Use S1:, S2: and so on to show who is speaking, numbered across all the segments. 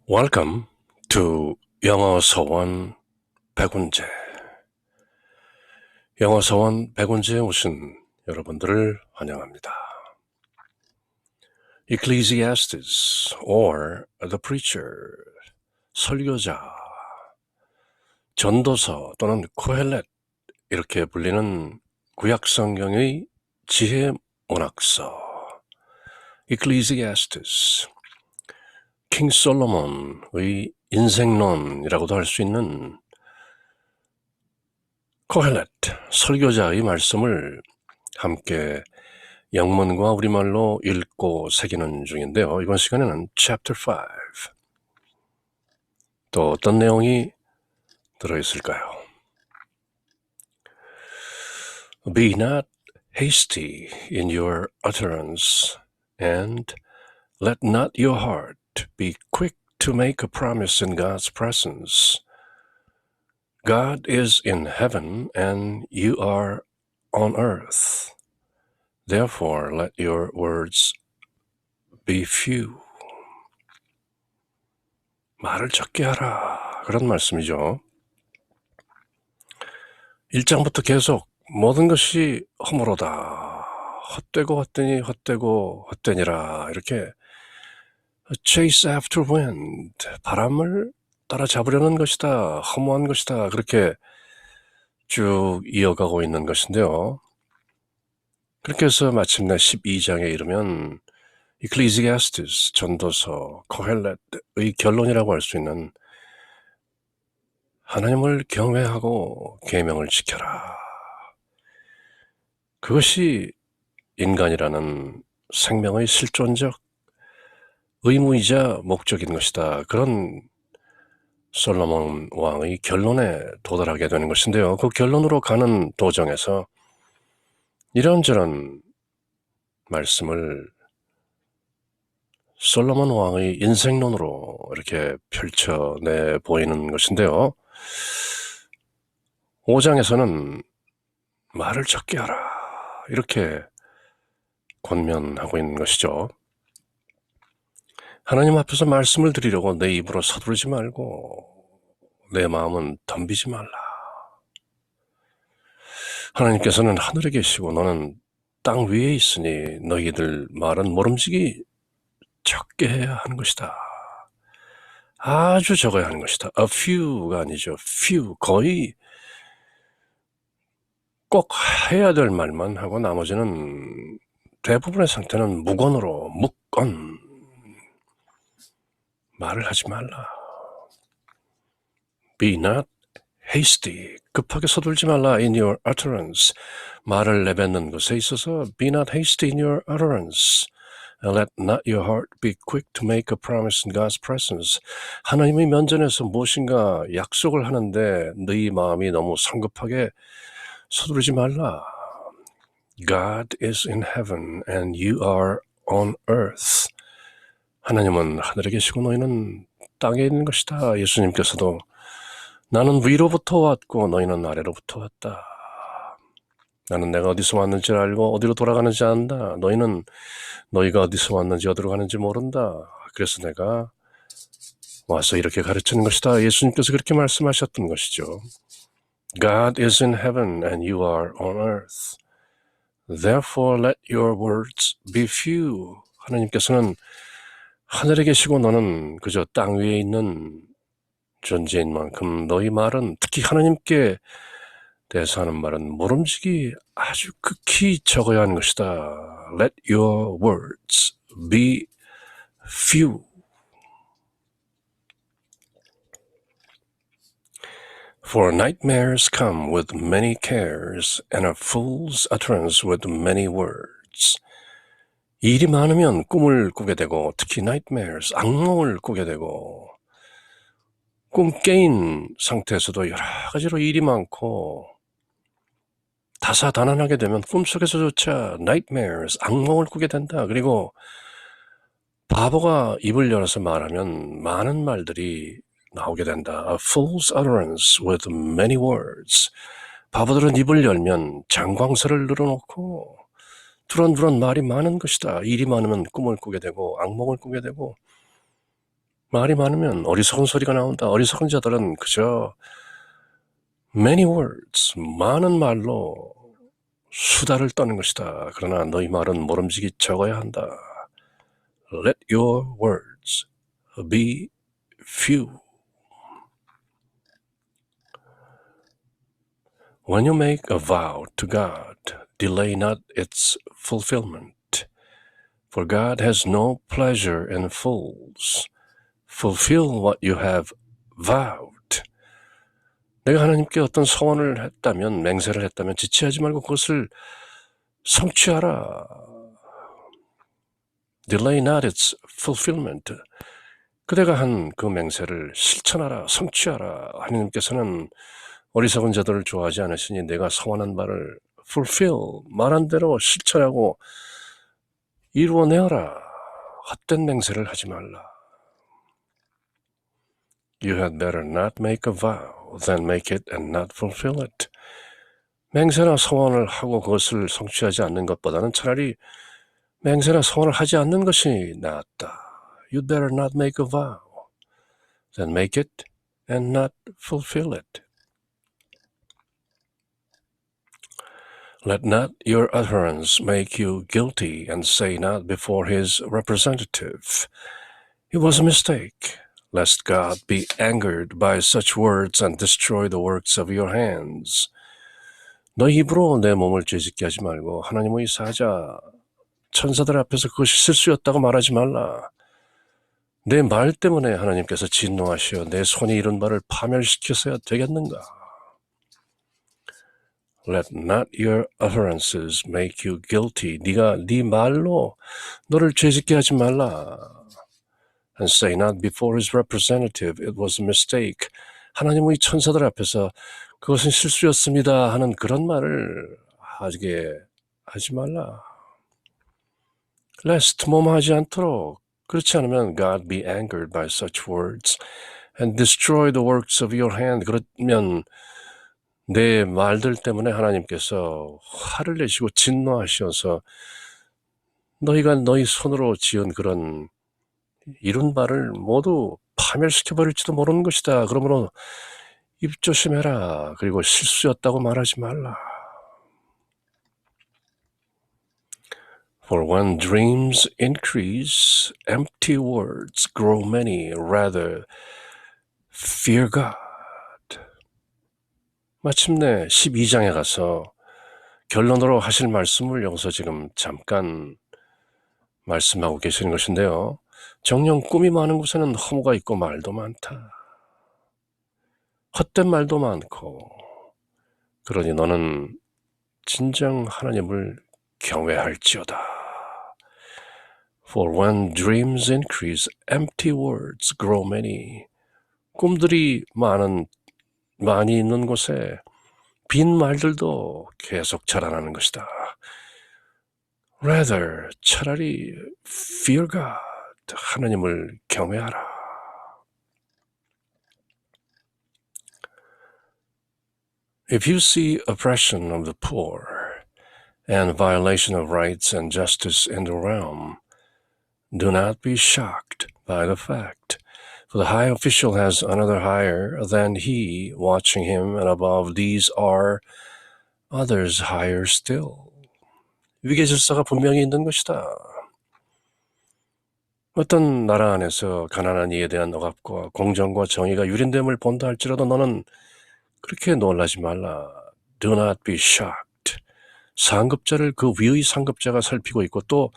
S1: Welcome to 영어 서원 백운재. 영어 서원 백운재에 오신 여러분들을 환영합니다. Ecclesiastes or the preacher, 설교자, 전도서 또는 코헬렛 이렇게 불리는 구약성경의 지혜 문학서 Ecclesiastes, 킹 솔로몬의 인생론이라고도 할 수 있는 코헬렛, 설교자의 말씀을 함께 영문과 우리말로 읽고 새기는 중인데요. 이번 시간에는 Chapter 5, 또 어떤 내용이 들어있을까요? Be not hasty in your utterance, and let not your heart be quick to make a promise in God's presence. God is in heaven and you are on earth. Therefore let your words be few. 말을 적게 하라. 그런 말씀이죠. 1장부터 계속 모든 것이 허물어다. 헛되고 헛되니 헛되고 헛되니라. 이렇게 chase after wind, 바람을 따라잡으려는 것이다. 허무한 것이다. 그렇게 쭉 이어가고 있는 것인데요. 그렇게 해서 마침내 12장에 이르면 Ecclesiastes, 전도서, 코헬렛의 결론이라고 할 수 있는 하나님을 경외하고 계명을 지켜라. 그것이 인간이라는 생명의 실존적 의무이자 목적인 것이다. 그런 솔로몬 왕의 결론에 도달하게 되는 것인데요. 그 결론으로 가는 도정에서 이런저런 말씀을 솔로몬 왕의 인생론으로 이렇게 펼쳐내 보이는 것인데요. 5장에서는 말을 적게 하라 이렇게 권면하고 있는 것이죠. 하나님 앞에서 말씀을 드리려고 내 입으로 서두르지 말고 내 마음은 덤비지 말라. 하나님께서는 하늘에 계시고 너는 땅 위에 있으니 너희들 말은 모름지기 적게 해야 하는 것이다. 아주 적어야 하는 것이다. A few가 아니죠. few, 거의 꼭 해야 될 말만 하고 나머지는 대부분의 상태는 무건으로 묵건 말을 하지 말라. Be not hasty, 급하게 서둘지 말라. In your utterance, 말을 내뱉는 것에 있어서 be not hasty in your utterance. And let not your heart be quick to make a promise in God's presence. 하나님의 면전에서 무엇인가 약속을 하는데 너희 마음이 너무 성급하게 서두르지 말라. God is in heaven and you are on earth. 하나님은 하늘에 계시고 너희는 땅에 있는 것이다. 예수님께서도 나는 위로부터 왔고 너희는 아래로부터 왔다. 나는 내가 어디서 왔는지 알고 어디로 돌아가는지 안다. 너희는 너희가 어디서 왔는지 어디로 가는지 모른다. 그래서 내가 와서 이렇게 가르치는 것이다. 예수님께서 그렇게 말씀하셨던 것이죠. God is in heaven and you are on earth. Therefore let your words be few. 하나님께서는 하늘에 계시고 너는 그저 땅 위에 있는 존재인 만큼 너희 말은, 특히 하나님께 대해서 하는 말은 모름지기 아주 극히 적어야 하는 것이다. Let your words be few. For nightmares come with many cares, and a fool's utterance with many words. 일이 많으면 꿈을 꾸게 되고, 특히 nightmares, 악몽을 꾸게 되고, 꿈 깨인 상태에서도 여러 가지로 일이 많고 다사다난하게 되면 꿈속에서조차 nightmares, 악몽을 꾸게 된다. 그리고 바보가 입을 열어서 말하면 많은 말들이 나오게 된다. A fool's utterance with many words. 바보들은 입을 열면 장광설을 늘어놓고 두런두런 말이 많은 것이다. 일이 많으면 꿈을 꾸게 되고 악몽을 꾸게 되고 말이 많으면 어리석은 소리가 나온다. 어리석은 자들은 그저 many words, 많은 말로 수다를 떠는 것이다. 그러나 너희 말은 모름지기 적어야 한다. Let your words be few. When you make a vow to God, delay not its fulfillment. For God has no pleasure in fools. Fulfill what you have vowed. 내가 하나님께 어떤 소원을 했다면, 맹세를 했다면 지체하지 말고 그것을 성취하라. Delay not its fulfillment. 그대가 한 그 맹세를 실천하라, 성취하라. 하나님께서는 어리석은 자들을 좋아하지 않으시니 내가 소원한 바를 fulfill, 말한 대로 실천하고 이루어내어라. 헛된 맹세를 하지 말라. You had better not make a vow than make it and not fulfill it. 맹세나 소원을 하고 그것을 성취하지 않는 것보다는 차라리 맹세나 소원을 하지 않는 것이 낫다. You'd better not make a vow than make it and not fulfill it. Let not your utterance make you guilty, and say not before his representative, it was a mistake, lest God be angered by such words and destroy the works of your hands. 너 입으로 내 몸을 죄짓게 하지 말고 하나님의 사자, 천사들 앞에서 그것이 실수였다고 말하지 말라. 내 말 때문에 하나님께서 진노하시어 내 손이 이룬 바를 파멸시켜서야 되겠는가? Let not your utterances make you guilty. 네가 네 말로 너를 죄짓게 하지 말라. And say not before his representative, it was a mistake. 하나님의 천사들 앞에서 그것은 실수였습니다 하는 그런 말을 하게 하지 말라. Lest 모마하지 않도록. 그렇지 않으면 God be angered by such words and destroy the works of your hand. 그러면 내 말들 때문에 하나님께서 화를 내시고 진노하셔서 너희가 너희 손으로 지은 그런 이룬 바를 모두 파멸시켜버릴지도 모르는 것이다. 그러므로 입 조심해라. 그리고 실수였다고 말하지 말라. For when dreams increase, empty words grow many. Rather, fear God. 마침내 12장에 가서 결론으로 하실 말씀을 여기서 지금 잠깐 말씀하고 계시는 것인데요. 정녕 꿈이 많은 곳에는 허무가 있고 말도 많다. 헛된 말도 많고. 그러니 너는 진정 하나님을 경외할지어다. For when dreams increase, empty words grow many. 꿈들이 많이 있는 곳에 빈 말들도 계속 자라나는 것이다. Rather, 차라리 fear God, 하나님을 경외하라. If you see oppression of the poor and violation of rights and justice in the realm, do not be shocked by the fact, for the high official has another higher than he watching him, and above these are others higher still. 위계 질서가 분명히 있는 것이다. 어떤 나라 안에서 가난한 이에 대한 억압과 공정과 정의가 유린됨을 본다 할지라도 너는 그렇게 놀라지 말라. Do not be shocked. 상급자를 그 위의 상급자가 살피고 있고 또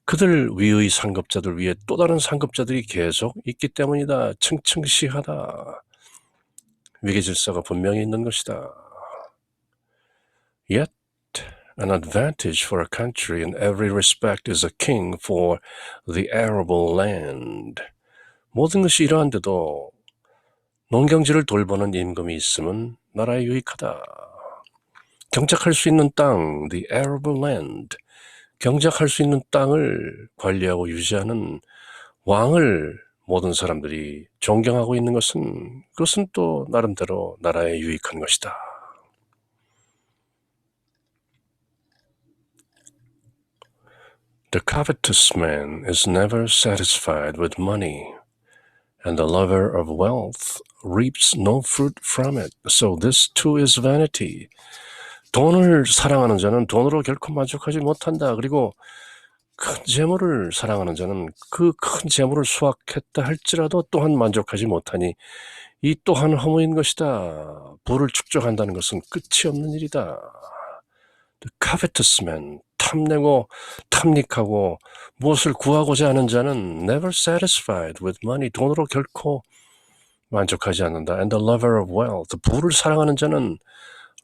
S1: 그들 위의 상급자들 위에 또 다른 상급자들이 계속 있기 때문이다. 층층시하다. 위계 질서가 분명히 있는 것이다. Yet an advantage for a country in every respect is a king for the arable land. 모든 것이 이러한데도 농경지를 돌보는 임금이 있으면 나라에 유익하다. 경작할 수 있는 땅, the arable land, 경작할 수 있는 땅을 관리하고 유지하는 왕을 모든 사람들이 존경하고 있는 것은 그것은 또 나름대로 나라에 유익한 것이다. The covetous man is never satisfied with money, and the lover of wealth reaps no fruit from it. So this too is vanity. 돈을 사랑하는 자는 돈으로 결코 만족하지 못한다. 그리고 큰 재물을 사랑하는 자는 그 큰 재물을 수확했다 할지라도 또한 만족하지 못하니 이 또한 허무인 것이다. 부를 축적한다는 것은 끝이 없는 일이다. The covetous man, 탐내고 탐닉하고 무엇을 구하고자 하는 자는 never satisfied with money, 돈으로 결코 만족하지 않는다. And the lover of wealth, 부를 사랑하는 자는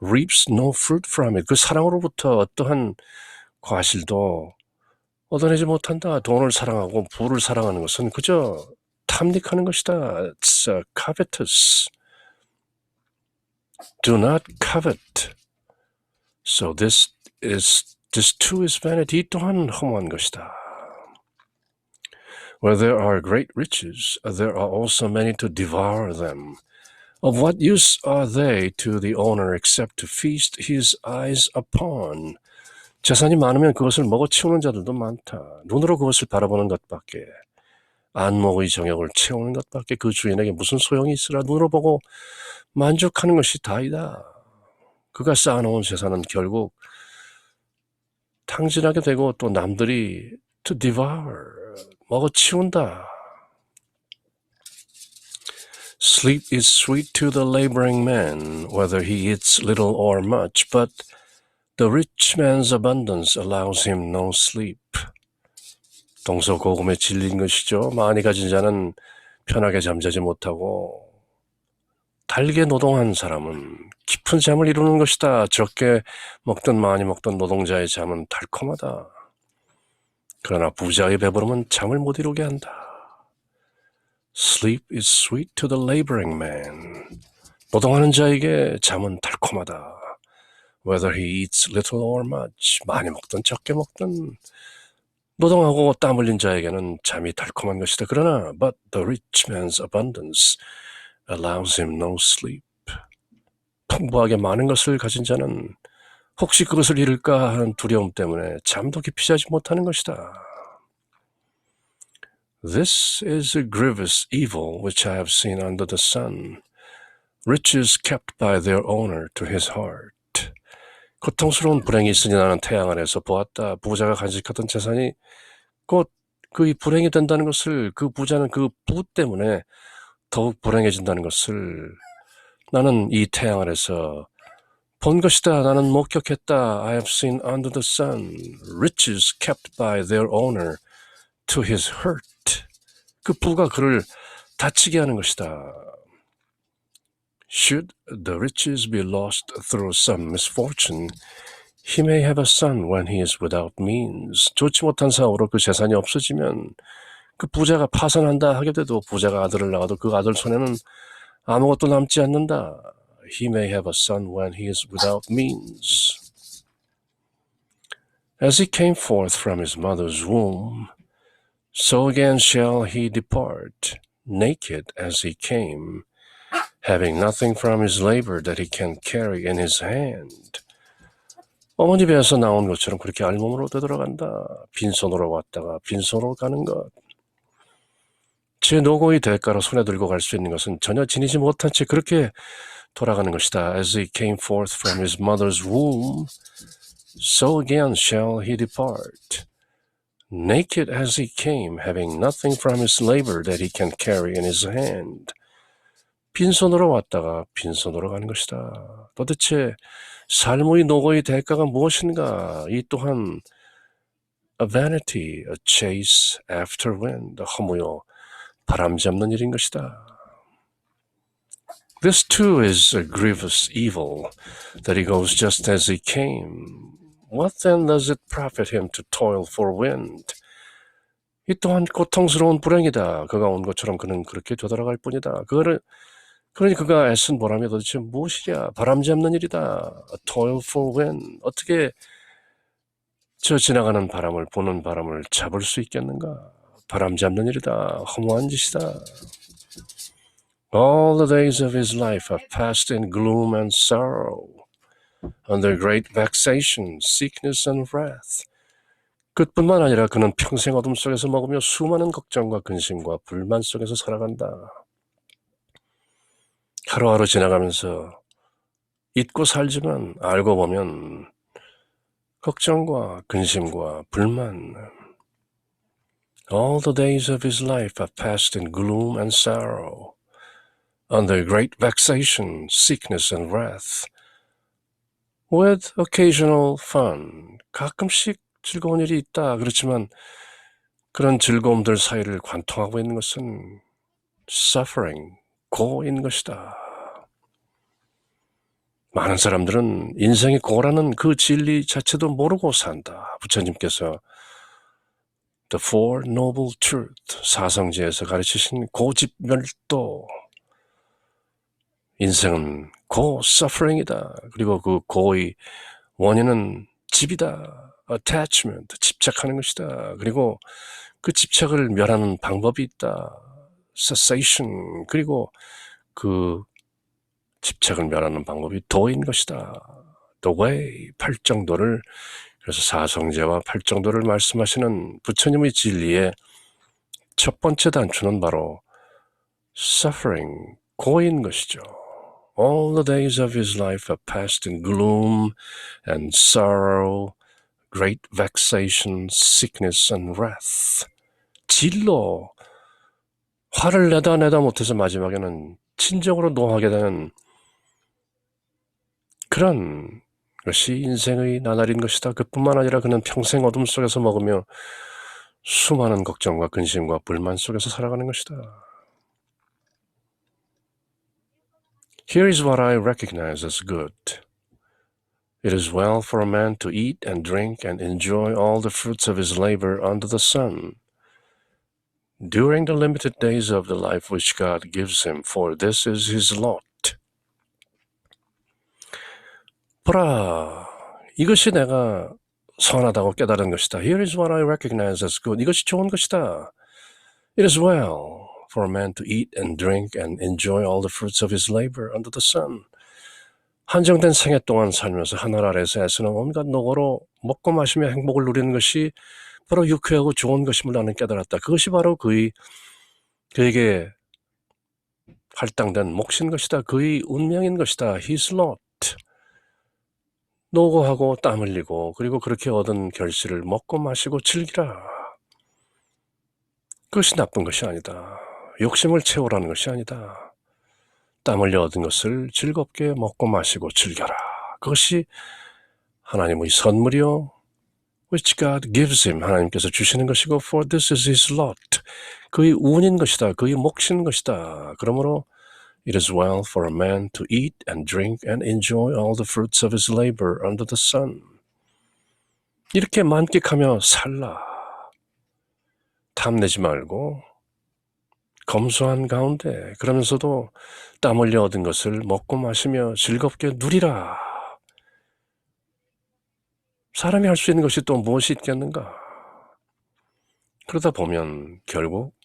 S1: reaps no fruit from it, 그 사랑으로부터 어떠한 과실도 얻어내지 못한다. 돈을 사랑하고 부를 사랑하는 것은 그저 탐닉하는 것이다. It's covetous. Do not covet. So this too is vanity. 이 또한 허무한 것이다. Where there are great riches, there are also many to devour them. Of what use are they to the owner except to feast his eyes upon? 재산이 많으면 그것을 먹어치우는 자들도 많다. 눈으로 그것을 바라보는 것밖에, 안목의 정욕을 채우는 것밖에 그 주인에게 무슨 소용이 있으라. 눈으로 보고 만족하는 것이 다이다. 그가 쌓아놓은 재산은 결국 탕진하게 되고 또 남들이 to devour, 먹어치운다. Sleep is sweet to the laboring man, whether he eats little or much, but the rich man's abundance allows him no sleep. 동서고금에 질린 것이죠. 많이 가진 자는 편하게 잠자지 못하고 달게 노동한 사람은 깊은 잠을 이루는 것이다. 적게 먹든 많이 먹든 노동자의 잠은 달콤하다. 그러나 부자의 배부름은 잠을 못 이루게 한다. Sleep is sweet to the laboring man. 노동하는 자에게 잠은 달콤하다. Whether he eats little or much, 많이 먹든 적게 먹든 노동하고 땀 흘린 자에게는 잠이 달콤한 것이다. 그러나 but the rich man's abundance allows him no sleep. 풍부하게 많은 것을 가진 자는 혹시 그것을 잃을까 하는 두려움 때문에 잠도 깊이 자지 못하는 것이다. This is a grievous evil which I have seen under the sun. Riches kept by their owner to his heart. 고통스러운 불행이 있으니 나는 태양 아래서 보았다. 부자가 간직하던 재산이 곧 그 불행이 된다는 것을, 그 부자는 그 부 때문에 더욱 불행해진다는 것을 나는 이 태양 아래서 본 것이다. 나는 목격했다. I have seen under the sun riches kept by their owner to his hurt. 그 부가 그를 다치게 하는 것이다. Should the riches be lost through some misfortune, he may have a son when he is without means. 좋지 못한 사고로 그 재산이 없어지면 그 부자가 파산한다 하게 돼도 부자가 아들을 낳아도 그 아들 손에는 아무것도 남지 않는다. He may have a son when he is without means. As he came forth from his mother's womb, so again shall he depart, naked as he came, having nothing from his labor that he can carry in his hand. 어머니 배에서 나온 것처럼 그렇게 알몸으로 되돌아간다. 빈손으로 왔다가 빈손으로 가는 것. 제 노고의 대가로 손에 들고 갈 수 있는 것은 전혀 지니지 못한 채 그렇게 돌아가는 것이다. As he came forth from his mother's womb, so again shall he depart. Naked as he came, having nothing from his labor that he can carry in his hand. 빈손으로 왔다가 빈손으로 가는 것이다. 도대체 삶의 노고의 대가가 무엇인가? 이 또한 a vanity, a chase after wind, 허무요 바람 잡는 일인 것이다. This too is a grievous evil, that he goes just as he came. What then does it profit him to toil for wind? 이 또한 고통스러운 불행이다. 그가 온 것처럼 그는 그렇게 되돌아갈 뿐이다. 그러니 그가 애쓴 보람이 도대체 무엇이랴? 바람 잡는 일이다. A toil for wind. 어떻게 저 지나가는 바람을, 보는 바람을 잡을 수 있겠는가? 바람 잡는 일이다. 허무한 짓이다. All the days of his life are passed in gloom and sorrow, under great vexation, sickness and wrath. 끝뿐만 아니라 그는 평생 어둠 속에서 머금며 수많은 걱정과 근심과 불만 속에서 살아간다. 하루하루 지나가면서 잊고 살지만 알고 보면 걱정과 근심과 불만. All the days of his life are passed in gloom and sorrow, under great vexation, sickness and wrath, with occasional fun. 가끔씩 즐거운 일이 있다. 그렇지만 그런 즐거움들 사이를 관통하고 있는 것은 suffering, 고인 것이다. 많은 사람들은 인생이 고라는 그 진리 자체도 모르고 산다. 부처님께서 The Four Noble Truth, 사성지에서 가르치신 고집멸도. 인생은 고 suffering이다. 그리고 그 고의 원인은 집이다. attachment, 집착하는 것이다. 그리고 그 집착을 멸하는 방법이 있다. cessation, 그리고 그 집착을 멸하는 방법이 도인 것이다. The way, 팔정도를, 그래서 사성제와 팔정도를 말씀하시는 부처님의 진리의 첫 번째 단추는 바로 suffering, 고인 것이죠. All the days of his life are passed in gloom and sorrow, great vexation, sickness and wrath. 진로, 화를 내다 못해서 마지막에는 진정으로 노하게 되는 그런 것이 인생의 나날인 것이다. 그뿐만 아니라 그는 평생 어둠 속에서 머금며 수많은 걱정과 근심과 불만 속에서 살아가는 것이다. Here is what I recognize as good. It is well for a man to eat and drink and enjoy all the fruits of his labor under the sun during the limited days of the life which God gives him, for this is his lot. 보라, 이것이 내가 선하다고 깨달은 것이다. Here is what I recognize as good. 이것이 좋은 것이다. It is well for a man to eat and drink and enjoy all the fruits of his labor under the sun. 한정된 생애 동안 살면서 하늘 아래에서 애쓰는 온갖 노고로 먹고 마시며 행복을 누리는 것이 바로 유쾌하고 좋은 것임을 나는 깨달았다. 그것이 바로 그에게 할당된 몫인 것이다. 그의 운명인 것이다. His lot. 노고하고 땀 흘리고 그리고 그렇게 얻은 결실을 먹고 마시고 즐기라. 그것이 나쁜 것이 아니다. 욕심을 채우라는 것이 아니다. 땀 흘려 얻은 것을 즐겁게 먹고 마시고 즐겨라. 그것이 하나님의 선물이요, which God gives him, 하나님께서 주시는 것이고, for this is his lot, 그의 운인 것이다. 그의 몫인 것이다. 그러므로 it is well for a man to eat and drink and enjoy all the fruits of his labor under the sun. 이렇게 만끽하며 살라. 탐내지 말고 검소한 가운데, 그러면서도 땀 흘려 얻은 것을 먹고 마시며 즐겁게 누리라. 사람이 할 수 있는 것이 또 무엇이 있겠는가? 그러다 보면 결국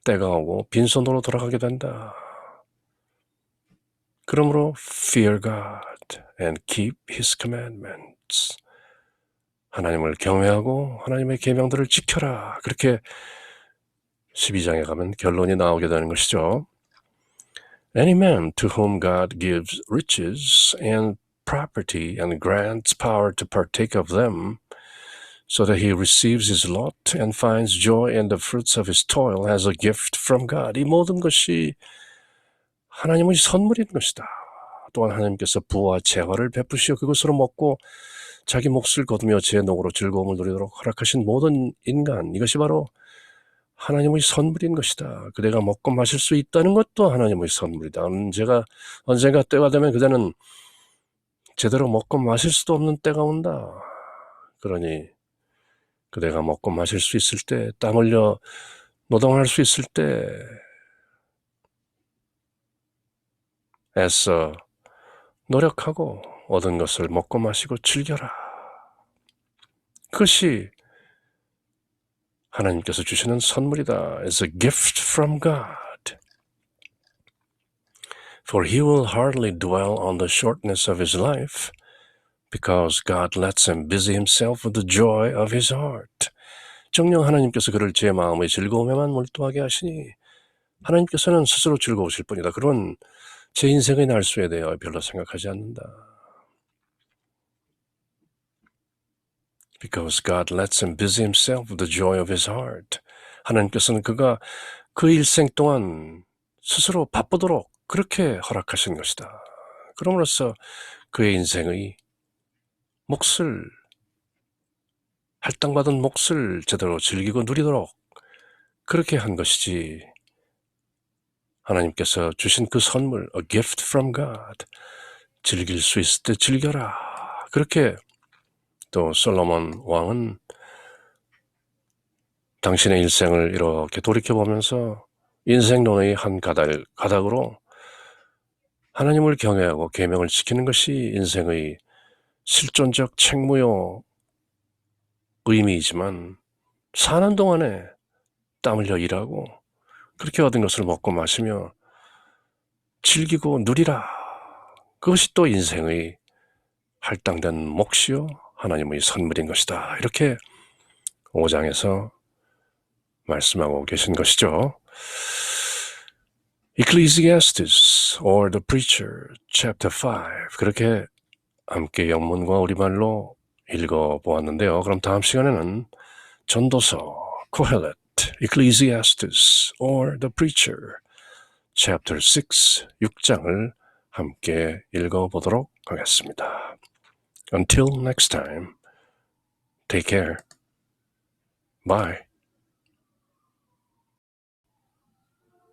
S1: 때가 오고 빈손으로 돌아가게 된다. 그러므로 fear God and keep His commandments. 하나님을 경외하고 하나님의 계명들을 지켜라. 그렇게 12장에 가면 결론이 나오게 되는 것이죠. Any man to whom God gives riches and property and grants power to partake of them, so that he receives his lot and finds joy in the fruits of his toil as a gift from God. 이 모든 것이 하나님의 선물인 것이다. 또한 하나님께서 부와 재화를 베푸시어 그것으로 먹고 자기 몫을 거두며 제 녹으로 즐거움을 누리도록 허락하신 모든 인간, 이것이 바로 하나님의 선물인 것이다. 그대가 먹고 마실 수 있다는 것도 하나님의 선물이다. 언젠가 때가 되면 그대는 제대로 먹고 마실 수도 없는 때가 온다. 그러니 그대가 먹고 마실 수 있을 때, 땀 흘려 노동할 수 있을 때 애써 노력하고 얻은 것을 먹고 마시고 즐겨라. 그것이 하나님께서 주시는 선물이다. It's a gift from God. For he will hardly dwell on the shortness of his life, because God lets him busy himself with the joy of his heart. 정녕 하나님께서 그를 제 마음의 즐거움에만 몰두하게 하시니 하나님께서는 스스로 즐거우실 뿐이다. 그런 제 인생의 날수에 대하여 별로 생각하지 않는다. Because God lets him busy himself with the joy of his heart. 하나님께서는 그가 그 일생 동안 스스로 바쁘도록 그렇게 허락하신 것이다. 그럼으로써 그의 인생의 몫을, 할당받은 몫을 제대로 즐기고 누리도록 그렇게 한 것이지, 하나님께서 주신 그 선물, a gift from God, 즐길 수 있을 때 즐겨라. 그렇게 또 솔로몬 왕은 당신의 일생을 이렇게 돌이켜보면서 인생론의 한 가닥으로 하나님을 경외하고 계명을 지키는 것이 인생의 실존적 책무요 의미이지만 사는 동안에 땀 흘려 일하고 그렇게 얻은 것을 먹고 마시며 즐기고 누리라. 그것이 또 인생의 할당된 몫이요 하나님의 선물인 것이다. 이렇게 5장에서 말씀하고 계신 것이죠. Ecclesiastes or the Preacher, chapter 5. 그렇게 함께 영문과 우리말로 읽어보았는데요. 그럼 다음 시간에는 전도서, 코헬렛, Ecclesiastes or the Preacher, chapter 6, 6장을 함께 읽어보도록 하겠습니다. Until next time, take care. Bye.